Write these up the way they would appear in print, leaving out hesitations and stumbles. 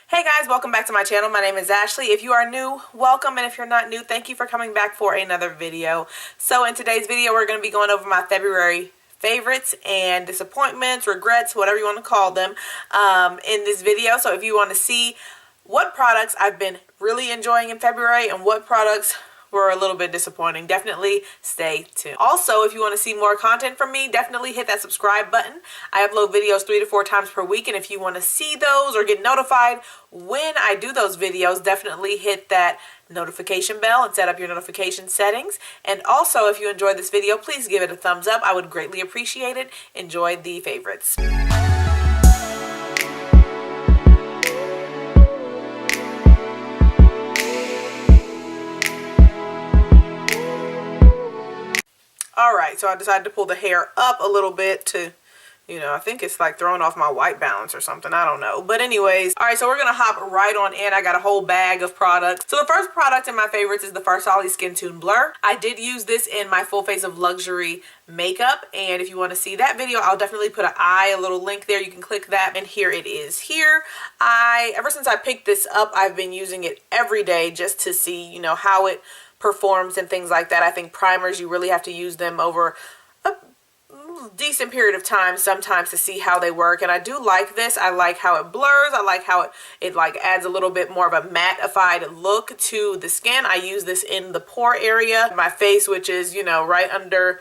Hey guys, welcome back to my channel. My name is Ashley. If you are new, welcome, and if you're not new, thank you for coming back for another video. So in today's video, we're going to be going over my February favorites and disappointments, regrets, whatever you want to call them, in this video. So if you want to see what products I've been really enjoying in February and what products were a little bit disappointing, definitely stay tuned. Also, if you want to see more content from me, definitely hit that subscribe button. I upload videos 3 to 4 times per week, and if you want to see those or get notified when I do those videos, definitely hit that notification bell and set up your notification settings. And also, if you enjoyed this video, please give it a thumbs up. I would greatly appreciate it. Enjoy the favorites. Alright, so I decided to pull the hair up a little bit to, I think it's like throwing off my white balance or something. I don't know. But anyways, alright, so we're going to hop right on in. I got a whole bag of products. So the first product in my favorites is the Farsali Skintune Blur. I did use this in my Full Face of Luxury makeup, and if you want to see that video, I'll definitely put a little link there. You can click that, and here it is here. Ever since I picked this up, I've been using it every day just to see, how it performs and things like that. I think primers, you really have to use them over a decent period of time sometimes to see how they work, and I do like this. I like how it blurs. I like how it like adds a little bit more of a mattified look to the skin. I use this in the pore area, my face, which is, right under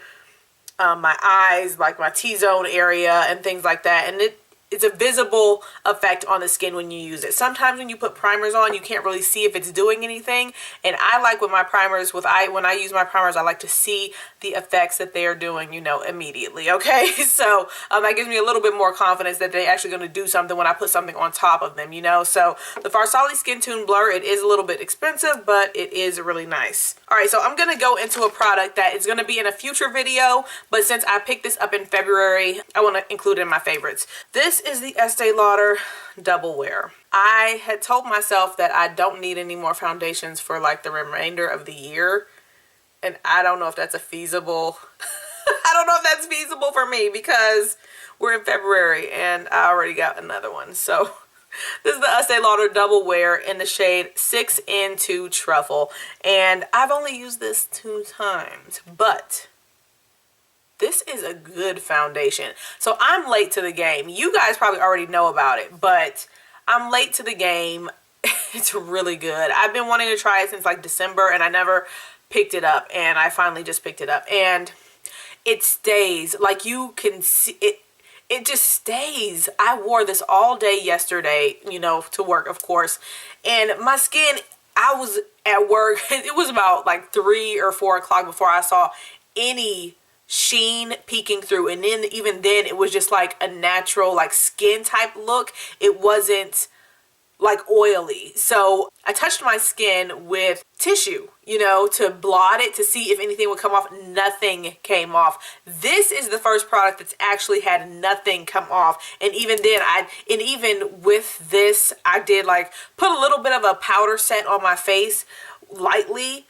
my eyes, like my T-zone area and things like that, and it's a visible effect on the skin when you use it. Sometimes when you put primers on, you can't really see if it's doing anything. And I like with my primers, when I use my primers, I like to see the effects that they are doing, immediately. Okay, so that gives me a little bit more confidence that they're actually going to do something when I put something on top of them. So the Farsali Skintune Blur, it is a little bit expensive, but it is really nice. All right, so I'm going to go into a product that is going to be in a future video, but since I picked this up in February, I want to include it in my favorites. This is the Estee Lauder Double Wear. I had told myself that I don't need any more foundations for like the remainder of the year, and I don't know if that's feasible for me because we're in February and I already got another one. So this is the Estee Lauder Double Wear in the shade 6 into Truffle, and I've only used this 2 times, but this is a good foundation. So I'm late to the game. You guys probably already know about it, but I'm late to the game. It's really good. I've been wanting to try it since like December, and I never picked it up, and I finally just picked it up, and it stays. Like, you can see it. It just stays. I wore this all day yesterday, to work, of course, and my skin, I was at work. It was about like 3 or 4 o'clock before I saw any sheen peeking through, and then even then it was just like a natural like skin type look. It wasn't like oily. So I touched my skin with tissue, to blot it to see if anything would come off. Nothing came off. This is the first product that's actually had nothing come off, and even then even with this, I did like put a little bit of a powder set on my face lightly,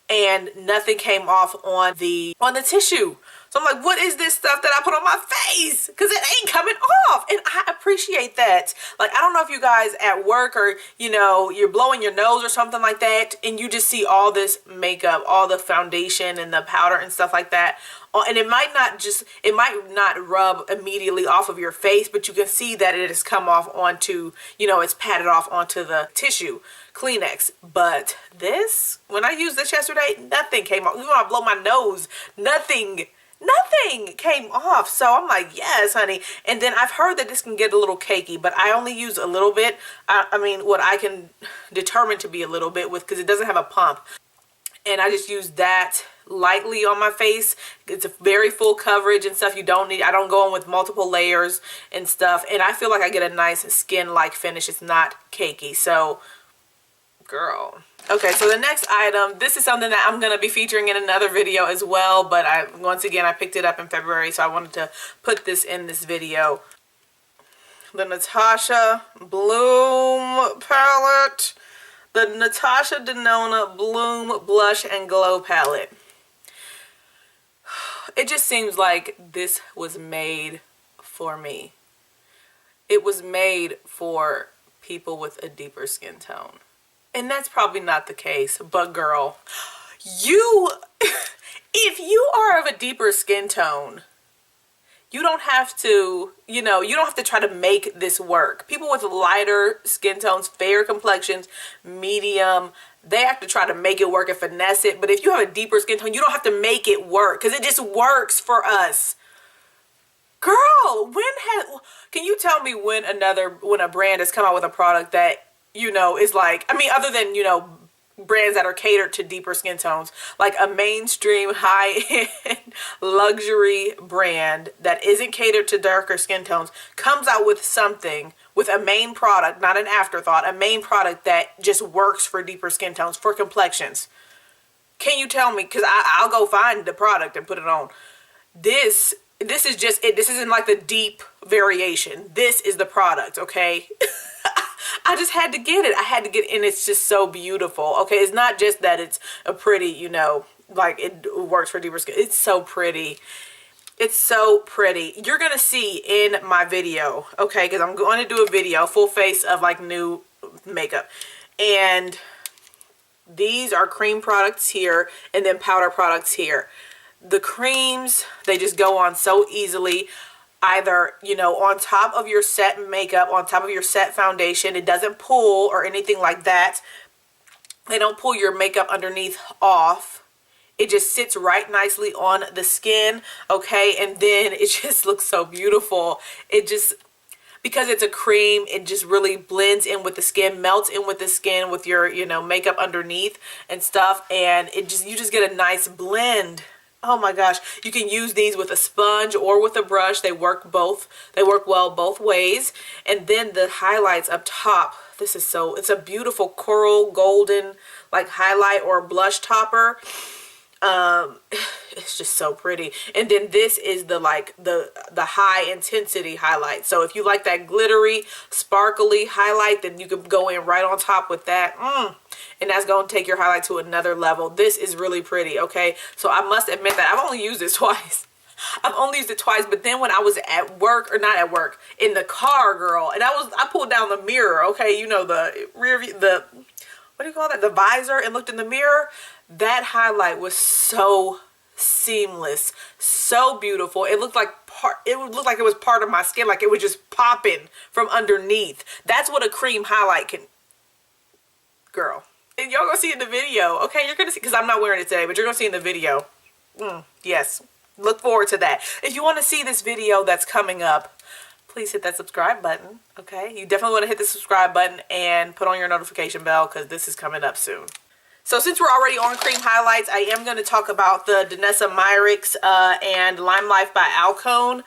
and nothing came off on the tissue. So I'm like, what is this stuff that I put on my face? Because it ain't coming off. And I appreciate that. Like, I don't know if you guys at work or, you're blowing your nose or something like that, and you just see all this makeup, all the foundation and the powder and stuff like that. And it might not rub immediately off of your face, but you can see that it has come off onto, it's patted off onto the tissue Kleenex. But this, when I used this yesterday, nothing came off. Even when I blow my nose, nothing came off. So I'm like, yes, honey. And then I've heard that this can get a little cakey, but I only use a little bit. I mean, what I can determine to be a little bit with, because it doesn't have a pump. And I just use that lightly on my face. It's a very full coverage and stuff. I don't go in with multiple layers and stuff. And I feel like I get a nice skin-like finish. It's not cakey. So, girl. Okay, so the next item, this is something that I'm going to be featuring in another video as well, but once again, I picked it up in February, so I wanted to put this in this video. The Natasha Bloom palette. The Natasha Denona Bloom Blush and Glow palette. It just seems like this was made for me. It was made for people with a deeper skin tone. And that's probably not the case, but girl, if you are of a deeper skin tone, you don't have to, you don't have to try to make this work. People with lighter skin tones, fair complexions, medium, they have to try to make it work and finesse it. But if you have a deeper skin tone, you don't have to make it work because it just works for us. Girl, can you tell me when a brand has come out with a product that, is like, I mean, other than, brands that are catered to deeper skin tones, like a mainstream high-end luxury brand that isn't catered to darker skin tones comes out with something, with a main product, not an afterthought, a main product that just works for deeper skin tones, for complexions. Can you tell me? Because I'll go find the product and put it on. This is just it. This isn't like the deep variation. This is the product, okay? I just had to get it. I had to get it, and it's just so beautiful. Okay, it's not just that it's a pretty, like it works for deeper skin. It's so pretty. It's so pretty. You're going to see in my video, okay, because I'm going to do a video, full face of like new makeup. And these are cream products here and then powder products here. The creams, they just go on so easily. Either, on top of your set makeup, on top of your set foundation. It doesn't pull or anything like that. They don't pull your makeup underneath off. It just sits right nicely on the skin, okay? And then it just looks so beautiful. It just, because it's a cream, it just really blends in with the skin, melts in with the skin with your, makeup underneath and stuff. And you just get a nice blend. Oh my gosh, you can use these with a sponge or with a brush. They work well both ways. And then the highlights up top, it's a beautiful coral golden like highlight or blush topper. It's just so pretty. And then this is the high intensity highlight. So if you like that glittery, sparkly highlight, then you can go in right on top with that. And that's going to take your highlight to another level. This is really pretty, okay? So I must admit that I've only used this twice. I've only used it twice, but then when I was at work, or not at work, in the car, girl, and I pulled down the mirror, okay? The rear view, what do you call that? The visor, and looked in the mirror. That highlight was so seamless, so beautiful. It looked like it was part of my skin, like it was just popping from underneath. That's what a cream highlight can, girl. And y'all gonna see in the video, okay? You're gonna see, because I'm not wearing it today, but you're gonna see in the video. Yes, look forward to that. If you want to see this video that's coming up, please hit that subscribe button, okay? You definitely want to hit the subscribe button and put on your notification bell because this is coming up soon. So since we're already on cream highlights, I am going to talk about the Danessa Myricks and Limelife by Alcone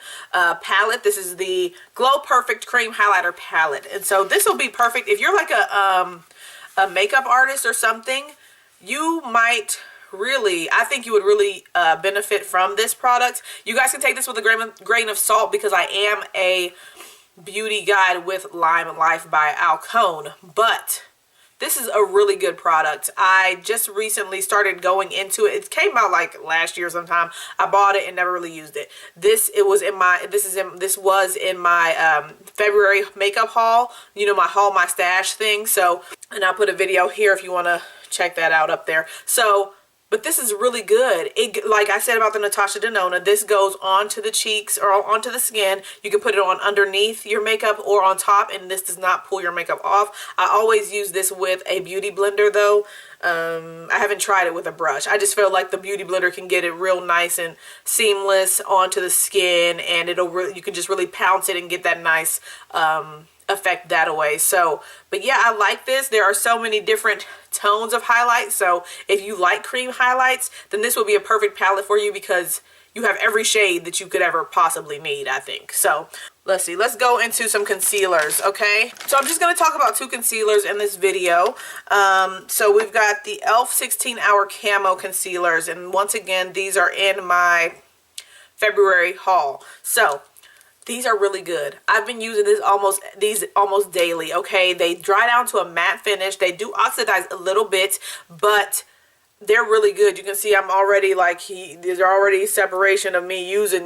palette. This is the Glow Perfect Cream Highlighter palette. And so this will be perfect if you're like a makeup artist or something. You might really, I think you would really benefit from this product. You guys can take this with a grain of salt because I am a beauty guide with Limelife by Alcone. But this is a really good product. I just recently started going into it. It came out like last year sometime. I bought it and never really used it. This was in my February makeup haul. My stash thing. So, and I'll put a video here if you want to check that out up there. So, but this is really good. Like I said about the Natasha Denona, this goes onto the cheeks or onto the skin. You can put it on underneath your makeup or on top, and this does not pull your makeup off. I always use this with a beauty blender though. I haven't tried it with a brush. I just feel like the beauty blender can get it real nice and seamless onto the skin, and you can just really pounce it and get that nice effect that away. So, but yeah, I like this. There are so many different tones of highlights. So if you like cream highlights, then this will be a perfect palette for you because you have every shade that you could ever possibly need, I think. So let's see. Let's go into some concealers, okay? So I'm just going to talk about two concealers in this video. So we've got the e.l.f. 16-Hour Camo Concealers. And once again, these are in my February haul. So these are really good. I've been using these almost daily, okay? They dry down to a matte finish. They do oxidize a little bit, but they're really good. You can see I'm already like, there's already separation of me using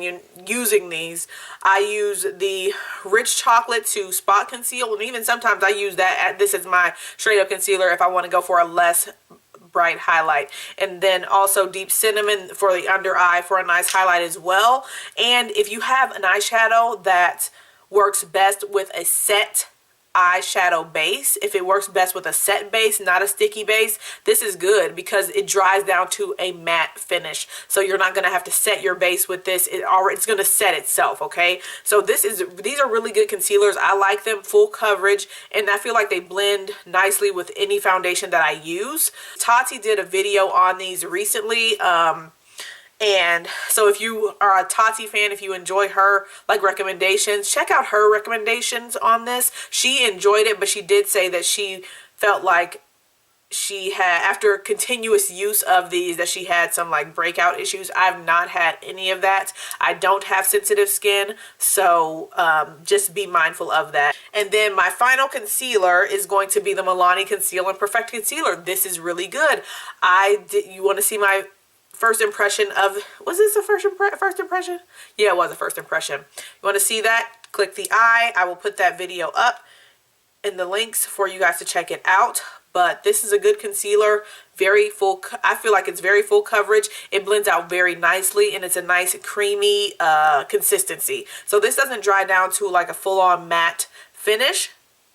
these. I use the rich chocolate to spot conceal, and even sometimes I use that. This is my straight up concealer if I want to go for a less bright highlight. And then also deep cinnamon for the under eye for a nice highlight as well. And if you have an eyeshadow that works best with a set eyeshadow base, if it works best with a set base, not a sticky base, this is good because it dries down to a matte finish. So you're not going to have to set your base with this. It's going to set itself, okay? So these are really good concealers. I like them, full coverage, and I feel like they blend nicely with any foundation that I use. Tati did a video on these recently. And so if you are a Tati fan, if you enjoy her like recommendations, check out her recommendations on this. She enjoyed it, but she did say that she felt like she had, after continuous use of these, that she had some like breakout issues. I've not had any of that. I don't have sensitive skin, so just be mindful of that. And then my final concealer is going to be the Milani Conceal and Perfect Concealer. This is really good. You want to see my first impression of, was this a first impression? Yeah, it was a first impression. You want to see that? Click the eye. I will put that video up in the links for you guys to check it out. But this is a good concealer, very full. I feel like it's very full coverage. It blends out very nicely, and it's a nice creamy consistency. So this doesn't dry down to like a full-on matte finish,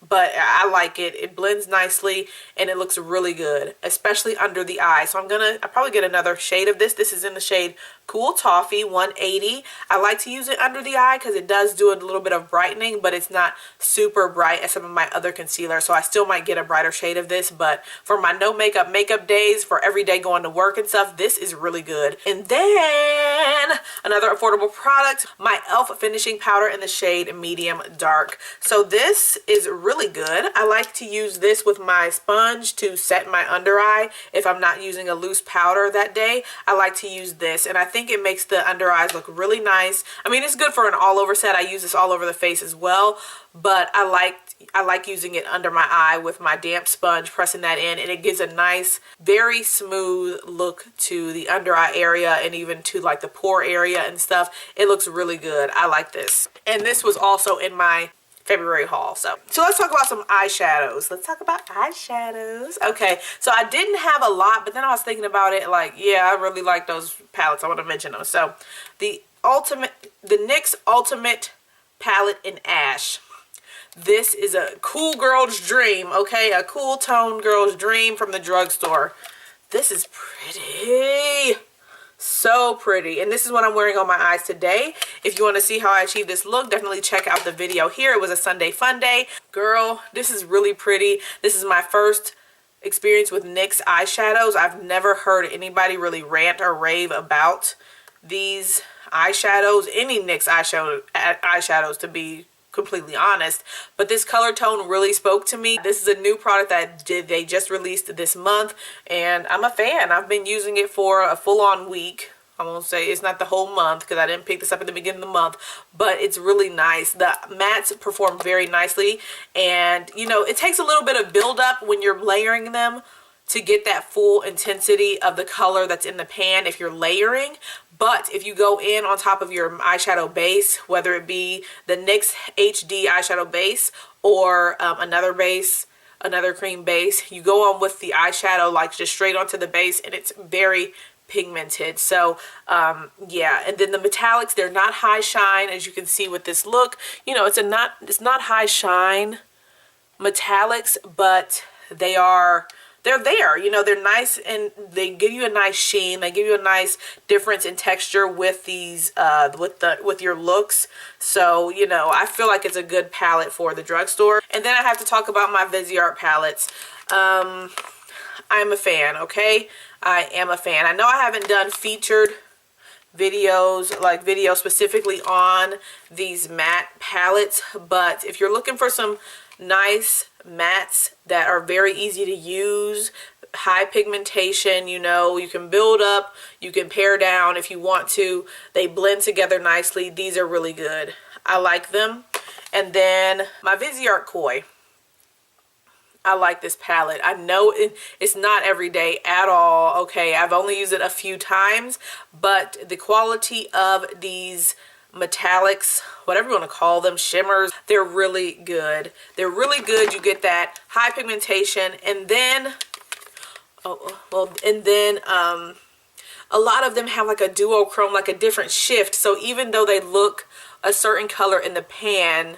but I like it. It blends nicely and it looks really good, especially under the eye. So I'll probably get another shade of this. This is in the shade Cool Toffee 180. I like to use it under the eye because it does do a little bit of brightening, but it's not super bright as some of my other concealers. So I still might get a brighter shade of this, but for my no makeup days, for every day going to work and stuff, this is really good. And then another affordable product, my e.l.f. finishing powder in the shade Medium Dark. So this is really good. I like to use this with my sponge to set my under eye. If I'm not using a loose powder that day, I like to use this, and I think it makes the under eyes look really nice. I mean, it's good for an all over set. I use this all over the face as well, but I like using it under my eye with my damp sponge, pressing that in, and it gives a nice, very smooth look to the under eye area and even to like the pore area and stuff. It looks really good. I like this. And this was also in my February haul. So let's talk about some eyeshadows. Let's talk about eyeshadows. Okay, so I didn't have a lot, but then I was thinking about it, like, yeah, I really like those palettes. I want to mention them. So the NYX Ultimate palette in Ash. This is a cool girl's dream, okay? A cool tone girl's dream from the drugstore. This is pretty. So pretty. And this is what I'm wearing on my eyes today. If you want to see how I achieved this look, definitely check out the video here. It was a Sunday fun day. Girl, this is really pretty. This is my first experience with NYX eyeshadows. I've never heard anybody really rant or rave about these eyeshadows. Any NYX eyeshadows, to be completely honest, but this color tone really spoke to me. This is a new product that they just released this month, and I'm a fan. I've been using it for a full-on week. I won't say it's not the whole month because I didn't pick this up at the beginning of the month, but it's really nice. The mattes perform very nicely, and you know, it takes a little bit of build up when you're layering them to get that full intensity of the color that's in the pan if you're layering. But if you go in on top of your eyeshadow base, whether it be the NYX HD eyeshadow base or another cream base, you go on with the eyeshadow like just straight onto the base, and it's very pigmented. So yeah, and then the metallics, they're not high shine, as you can see with this look. You know, it's not high shine metallics, but they're there, you know, they're nice, and they give you a nice sheen. They give you a nice difference in texture with these, with your looks. So, you know, I feel like it's a good palette for the drugstore. And then I have to talk about my Viseart palettes. I'm a fan, okay? I am a fan. I know I haven't done featured videos, like videos specifically on these matte palettes, but if you're looking for some nice mattes that are very easy to use, high pigmentation, you know, you can build up, you can pare down if you want to, they blend together nicely. These are really good. I like them. And then my Viseart Coy. I like this palette. I know it's not every day at all, okay? I've only used it a few times, but the quality of these metallics, whatever you want to call them, shimmers, they're really good. They're really good. You get that high pigmentation, and then, a lot of them have like a duochrome, like a different shift. So even though they look a certain color in the pan,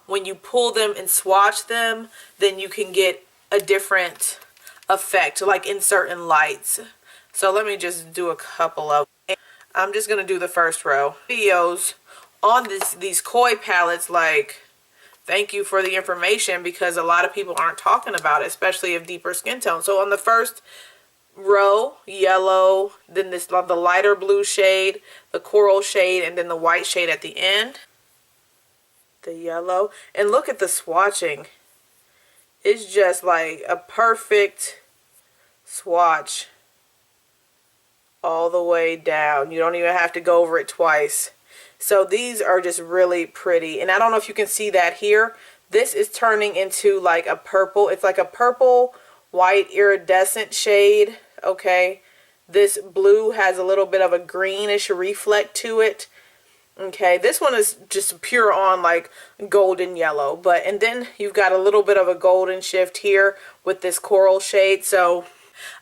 when you pull them and swatch them, then you can get a different effect, like in certain lights. So let me just do a couple of, I'm just gonna do the first row. Videos on these Koi palettes, like, thank you for the information, because a lot of people aren't talking about it, especially of deeper skin tone. So on the first row, yellow, then the lighter blue shade, the coral shade, and then the white shade at the end. The yellow, and look at the swatching. It's just like a perfect swatch all the way down. You don't even have to go over it twice. So these are just really pretty, and I don't know if you can see that here. This is turning into like a purple. It's like a purple white iridescent shade, okay? This blue has a little bit of a greenish reflect to it. Okay, this one is just pure on like golden yellow, and then you've got a little bit of a golden shift here with this coral shade. So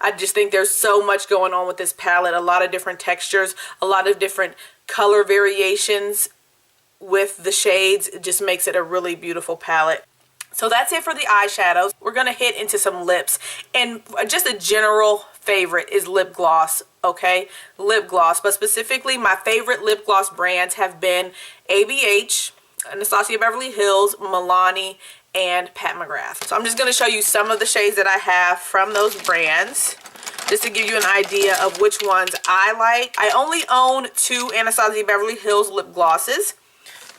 I just think there's so much going on with this palette, a lot of different textures, a lot of different color variations with the shades. It just makes it a really beautiful palette. So that's it for the eyeshadows. We're gonna hit into some lips, and just a general favorite is lip gloss, okay? Lip gloss, but specifically my favorite lip gloss brands have been ABH, Anastasia Beverly Hills, Milani, and Pat McGrath. So I'm just gonna show you some of the shades that I have from those brands, just to give you an idea of which ones I like. I only own 2 Anastasia Beverly Hills lip glosses.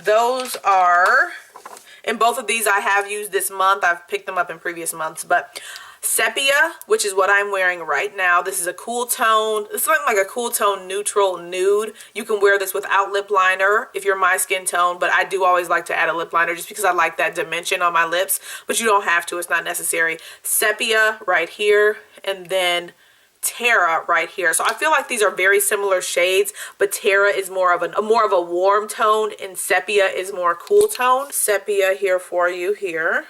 Those are, and both of these I have used this month. I've picked them up in previous months, but Sepia, which is what I'm wearing right now. This is a cool tone. It's like a cool tone neutral nude. You can wear this without lip liner if you're my skin tone, but I do always like to add a lip liner just because I like that dimension on my lips, but you don't have to. It's not necessary. Sepia right here, and then Terra right here. So I feel like these are very similar shades, but Terra is more of a warm tone, and Sepia is more cool tone. Sepia here for you here.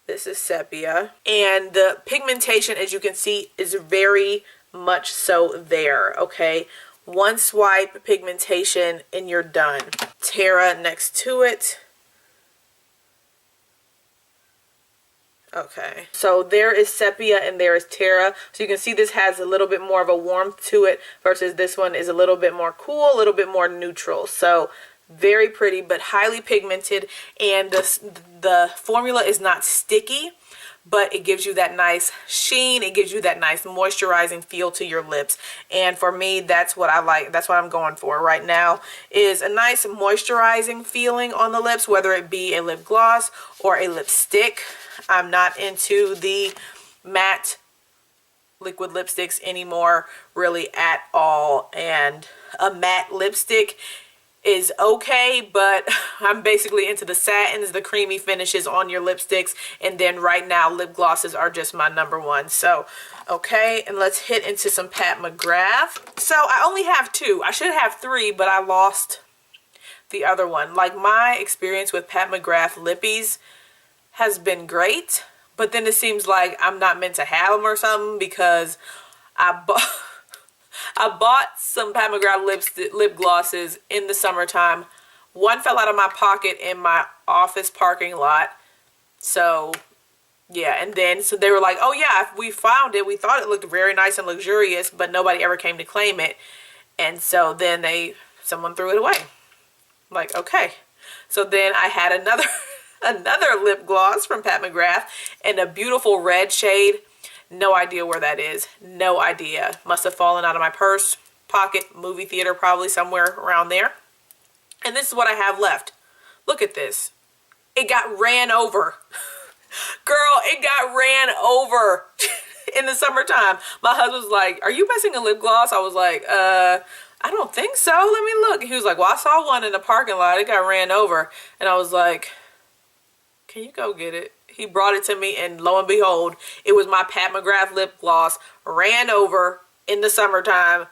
This is Sepia, and the pigmentation, as you can see, is very much so there, okay? One swipe pigmentation and you're done. Terra next to it. Okay, so there is Sepia and there is Terra. So you can see this has a little bit more of a warmth to it versus this one is a little bit more cool, a little bit more neutral. So very pretty, but highly pigmented, and the formula is not sticky, but it gives you that nice sheen. It gives you that nice moisturizing feel to your lips, and for me, that's what I like. That's what I'm going for right now, is a nice moisturizing feeling on the lips, whether it be a lip gloss or a lipstick. I'm not into the matte liquid lipsticks anymore, really, at all, and a matte lipstick is okay, but I'm basically into the satins, the creamy finishes on your lipsticks, and then right now lip glosses are just my #1. So okay, and let's hit into some Pat McGrath. So I only have 2. I should have 3, but I lost the other one. Like, my experience with Pat McGrath lippies has been great, but then it seems like I'm not meant to have them or something, because I bought some Pat McGrath lip glosses in the summertime. One fell out of my pocket in my office parking lot. So yeah, and then so they were like, oh yeah, we found it. We thought it looked very nice and luxurious, but nobody ever came to claim it. And so then someone threw it away. Like, okay. So then I had another lip gloss from Pat McGrath in a beautiful red shade. No idea where that is. No idea. Must have fallen out of my purse, pocket, movie theater, probably somewhere around there. And this is what I have left. Look at this. It got ran over. Girl, it got ran over in the summertime. My husband was like, are you messing a lip gloss? I was like, I don't think so. Let me look. He was like, well, I saw one in the parking lot. It got ran over. And I was like, can you go get it? He brought it to me, and lo and behold, it was my Pat McGrath lip gloss, ran over in the summertime.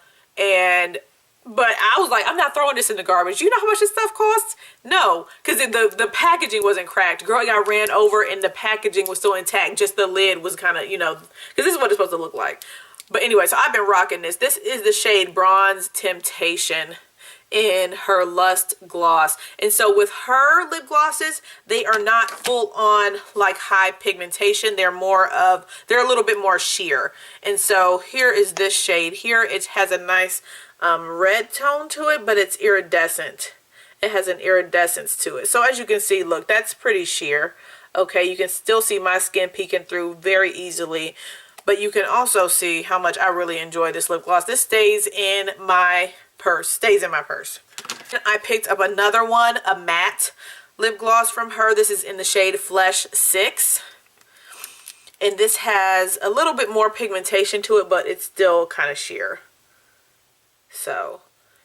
But I was like, I'm not throwing this in the garbage. You know how much this stuff costs? No, because the packaging wasn't cracked. Girl got ran over and the packaging was still intact. Just the lid was kind of, you know, because this is what it's supposed to look like. But anyway, so I've been rocking this. This is the shade Bronze Temptation in her Lust Gloss. And so with her lip glosses, they are not full on like high pigmentation. They're a little bit more sheer. And so here is this shade here. It has a nice red tone to it, but it's iridescent. It has an iridescence to it. So as you can see, look, that's pretty sheer. Okay, you can still see my skin peeking through very easily, but you can also see how much I really enjoy this lip gloss. This stays in my purse, I picked up another one, a matte lip gloss from her. This is in the shade Flesh 6. And this has a little bit more pigmentation to it, but it's still kind of sheer. So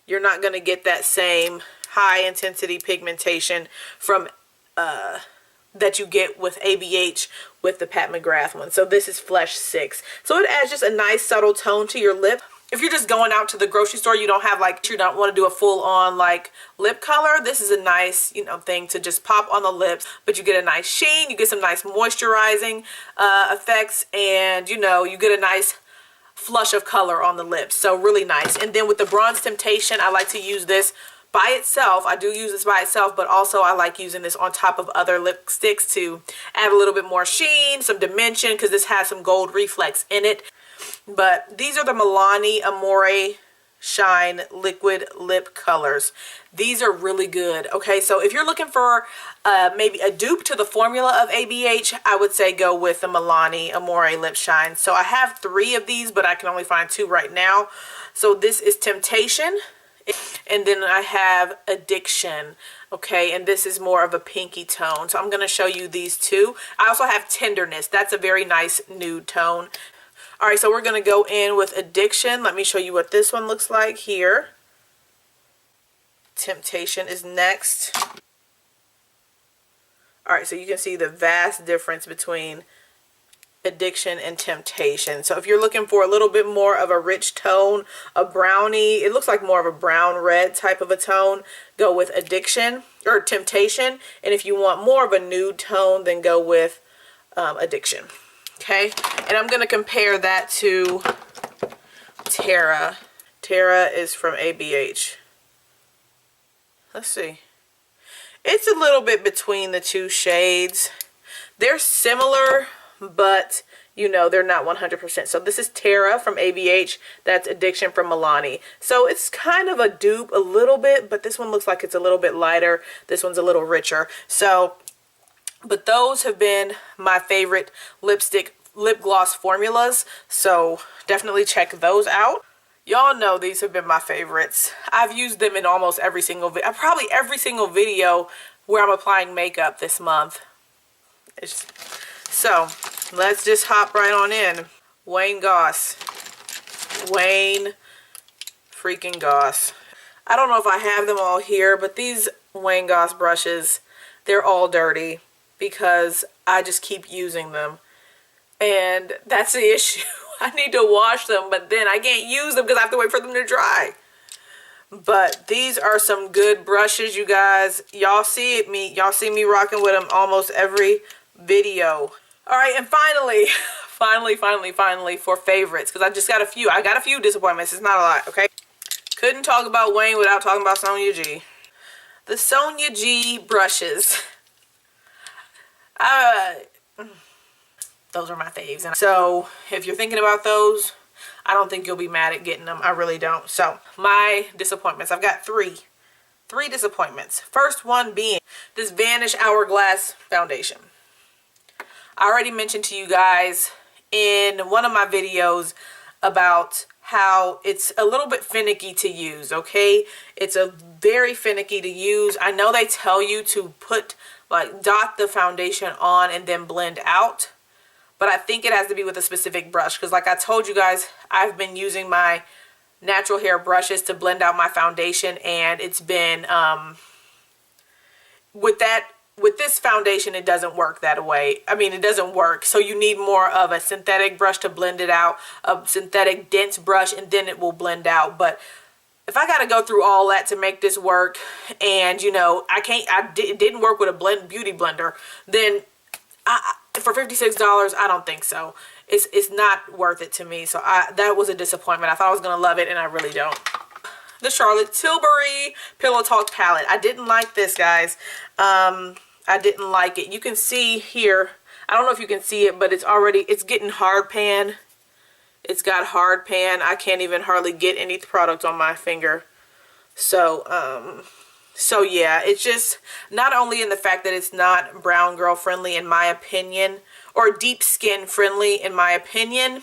you're not going to get that same high intensity pigmentation from that you get with ABH with the Pat McGrath one. So this is Flesh 6. So it adds just a nice subtle tone to your lip. If you're just going out to the grocery store, you don't want to do a full on like lip color, this is a nice, you know, thing to just pop on the lips, but you get a nice sheen, you get some nice moisturizing effects, and you know, you get a nice flush of color on the lips. So really nice. And then with the Bronze Temptation, I like to use this by itself. I do use this by itself, but also I like using this on top of other lipsticks to add a little bit more sheen, some dimension, because this has some gold reflex in it. But these are the Milani Amore Shine Liquid Lip Colors. These are really good. Okay, so if you're looking for maybe a dupe to the formula of ABH, I would say go with the Milani Amore Lip Shine. So I have 3 of these, but I can only find 2 right now. So this is Temptation, and then I have Addiction. Okay, and this is more of a pinky tone. So I'm going to show you these 2. I also have Tenderness. That's a very nice nude tone. Alright, so we're going to go in with Addiction. Let me show you what this one looks like here. Temptation is next. Alright, so you can see the vast difference between Addiction and Temptation. So if you're looking for a little bit more of a rich tone, a brownie, it looks like more of a brown red type of a tone, go with Addiction or Temptation. And if you want more of a nude tone, then go with Addiction. Okay, and I'm going to compare that to Terra. Terra is from ABH. Let's see. It's a little bit between the 2 shades. They're similar, but you know, they're not 100%. So this is Terra from ABH. That's Addiction from Milani. So it's kind of a dupe a little bit, but this one looks like it's a little bit lighter. This one's a little richer. So but those have been my favorite lip gloss formulas, so definitely check those out. Y'all know these have been my favorites. I've used them in almost every single video, probably every single video where I'm applying makeup this month. So let's just hop right on in. Wayne Goss. Wayne freaking Goss. I don't know if I have them all here, but these Wayne Goss brushes, they're all dirty because I just keep using them. And that's the issue. I need to wash them, but then I can't use them because I have to wait for them to dry. But these are some good brushes, you guys. Y'all see me rocking with them almost every video. All right, and finally, for favorites, because I just got a few. I got a few disappointments. It's not a lot, okay? Couldn't talk about Wayne without talking about Sonia G. The Sonia G brushes. Those are my faves. And so if you're thinking about those, I don't think you'll be mad at getting them. I really don't. So my disappointments. I've got 3 disappointments. First one being this Vanish Hourglass foundation. I already mentioned to you guys in one of my videos about how it's a little bit finicky to use, okay? It's a very finicky to use. I know they tell you to put, like, dot the foundation on and then blend out. But I think it has to be with a specific brush, because like I told you guys, I've been using my natural hair brushes to blend out my foundation, and it's been, with that with this foundation, it doesn't work that way. I mean, it doesn't work. So you need more of a synthetic brush to blend it out, a synthetic dense brush, and then it will blend out. But if I got to go through all that to make this work, and you know, it didn't work with a beauty blender, then for $56, I don't think so. It's not worth it to me. So that was a disappointment. I thought I was going to love it, and I really don't. The Charlotte Tilbury Pillow Talk palette. I didn't like this, guys. I didn't like it. You can see here, I don't know if you can see it, but it's getting hard pan. It's got hard pan. I can't even hardly get any product on my finger. So yeah, it's just not only in the fact that it's not brown girl friendly in my opinion, or deep skin friendly in my opinion.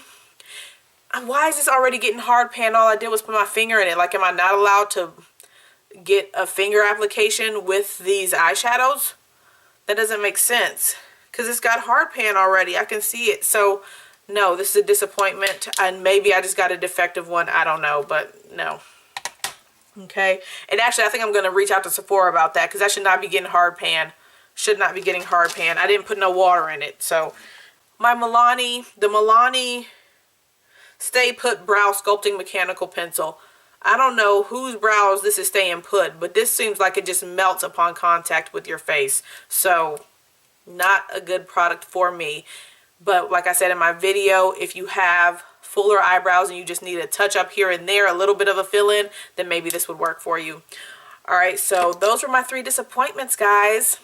Why is this already getting hard pan? All I did was put my finger in it. Like, am I not allowed to get a finger application with these eyeshadows? That doesn't make sense, because it's got hard pan already. I can see it. So no, this is a disappointment, and maybe I just got a defective one. I don't know, but no. Okay, and actually I think I'm going to reach out to Sephora about that, because I should not be getting hard pan. Should not be getting hard pan. I didn't put no water in it. So my Milani, the Milani Stay Put Brow Sculpting Mechanical Pencil. I don't know whose brows this is staying put, but this seems like it just melts upon contact with your face. So not a good product for me. But like I said in my video, if you have fuller eyebrows and you just need a touch up here and there, a little bit of a fill-in, then maybe this would work for you. Alright, so those were my 3 disappointments, guys.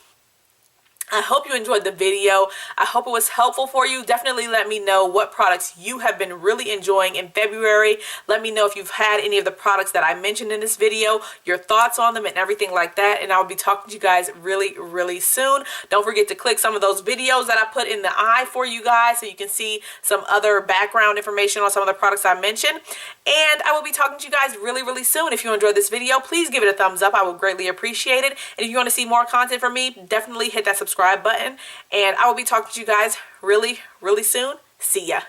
I hope you enjoyed the video. I hope it was helpful for you. Definitely let me know what products you have been really enjoying in February. Let me know if you've had any of the products that I mentioned in this video, your thoughts on them and everything like that. And I'll be talking to you guys really, really soon. Don't forget to click some of those videos that I put in the eye for you guys so you can see some other background information on some of the products I mentioned. And I will be talking to you guys really, really soon. If you enjoyed this video, please give it a thumbs up. I would greatly appreciate it. And if you want to see more content from me, definitely hit that subscribe button, and I will be talking to you guys really, really soon. See ya.